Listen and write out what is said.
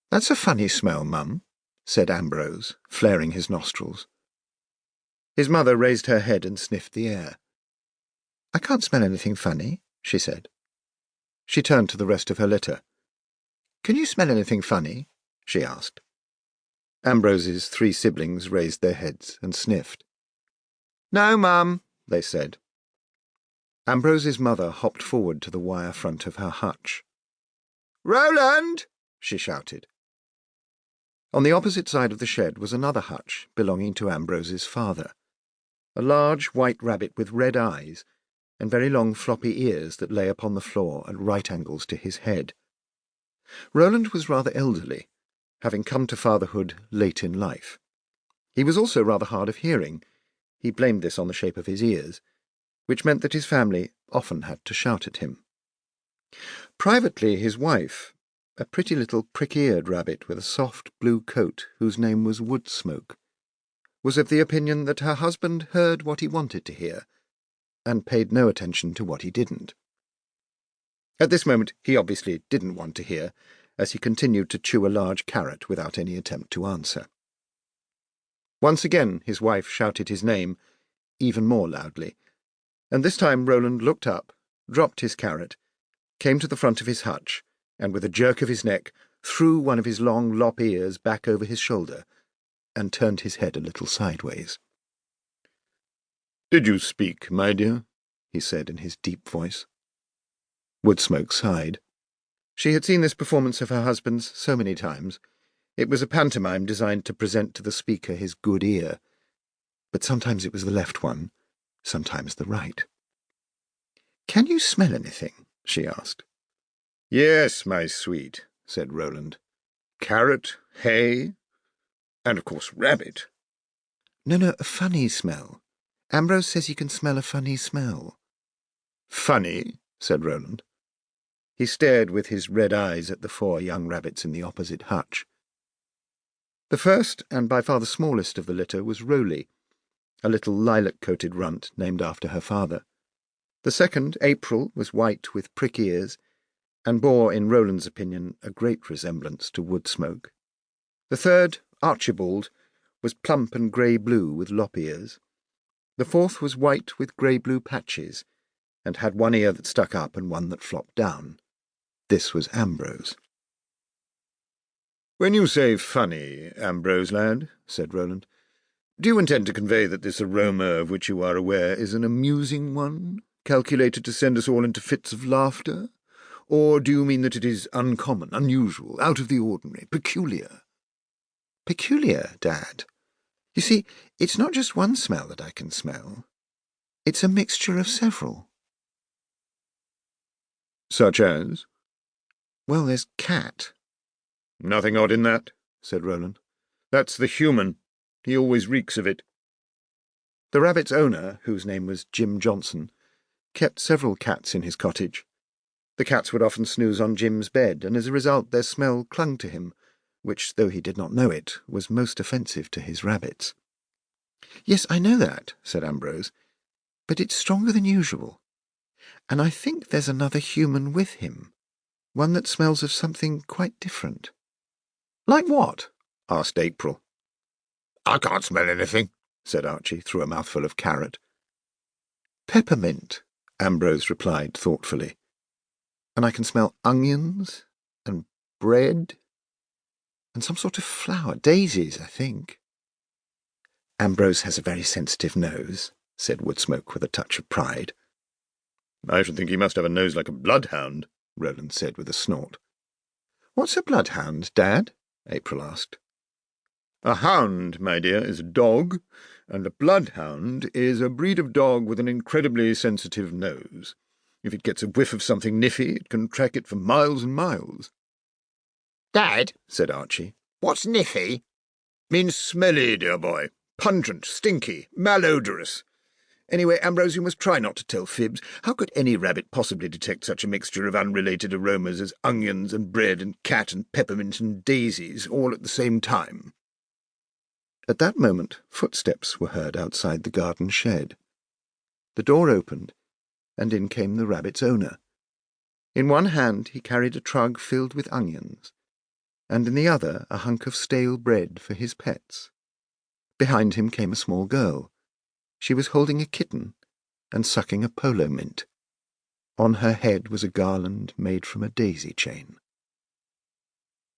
"That's a funny smell, Mum," said Ambrose, flaring his nostrils. His mother raised her head and sniffed the air. "I can't smell anything funny," she said. She turned to the rest of her litter. "Can you smell anything funny?" she asked. Ambrose's 3 siblings raised their heads and sniffed. "No, Mum," they said. Ambrose's mother hopped forward to the wire front of her hutch. "Roland!" she shouted. On the opposite side of the shed was another hutch belonging to Ambrose's father, a large white rabbit with red eyes and very long floppy ears that lay upon the floor at right angles to his head. Roland was rather elderly, having come to fatherhood late in life. He was also rather hard of hearing. He blamed this on the shape of his ears, which meant that his family often had to shout at him. Privately, his wife, a pretty little prick-eared rabbit with a soft blue coat whose name was Woodsmoke, was of the opinion that her husband heard what he wanted to hear, and paid no attention to what he didn't. At this moment he obviously didn't want to hear, as he continued to chew a large carrot without any attempt to answer. Once again his wife shouted his name, even more loudly, and this time Roland looked up, dropped his carrot, came to the front of his hutch, and with a jerk of his neck threw one of his long lop ears back over his shoulder, and turned his head a little sideways. "Did you speak, my dear?" he said in his deep voice. Woodsmoke sighed. She had seen this performance of her husband's so many times. It was a pantomime designed to present to the speaker his good ear, but sometimes it was the left one, sometimes the right. "Can you smell anything?" she asked. "Yes, my sweet," said Roland. "Carrot, hay, and of course rabbit." No, a funny smell. Ambrose says you can smell a funny smell." "Funny?" said Roland. He stared with his red eyes at the 4 young rabbits in the opposite hutch. The first, and by far the smallest of the litter, was Roly, a little lilac-coated runt named after her father. The second, April, was white with prick ears, and bore, in Roland's opinion, a great resemblance to Woodsmoke. The third, Archibald, was plump and grey-blue with lop ears. The fourth was white with grey-blue patches, and had one ear that stuck up and one that flopped down. This was Ambrose. "When you say funny, Ambrose, lad," said Roland, "do you intend to convey that this aroma of which you are aware is an amusing one, calculated to send us all into fits of laughter? Or do you mean that it is uncommon, unusual, out of the ordinary, peculiar?" "Peculiar, Dad. You see, it's not just one smell that I can smell. It's a mixture of several." "Such as?" "Well, there's cat." "Nothing odd in that," said Roland. "That's the human. He always reeks of it." The rabbit's owner, whose name was Jim Johnson, kept several cats in his cottage. The cats would often snooze on Jim's bed, and as a result their smell clung to him, which, though he did not know it, was most offensive to his rabbits. "Yes, I know that," said Ambrose, "but it's stronger than usual. And I think there's another human with him, one that smells of something quite different." "Like what?" asked April. "I can't smell anything," said Archie through a mouthful of carrot. "Peppermint," Ambrose replied thoughtfully. "And I can smell onions and bread and some sort of flower, daisies, I think." "Ambrose has a very sensitive nose," said Woodsmoke with a touch of pride. "I should think he must have a nose like a bloodhound," Roland said with a snort. "What's a bloodhound, Dad?" April asked. "A hound, my dear, is a dog, and a bloodhound is a breed of dog with an incredibly sensitive nose. If it gets a whiff of something niffy, it can track it for miles and miles." "Dad," said Archie, "what's niffy?" "Means smelly, dear boy. Pungent, stinky, malodorous. Anyway, Ambrose, you must try not to tell fibs. How could any rabbit possibly detect such a mixture of unrelated aromas as onions and bread and cat and peppermint and daisies all at the same time?" At that moment footsteps were heard outside the garden shed. The door opened, and in came the rabbit's owner. In one hand he carried a trug filled with onions, and in the other a hunk of stale bread for his pets. Behind him came a small girl. She was holding a kitten and sucking a polo mint. On her head was a garland made from a daisy chain.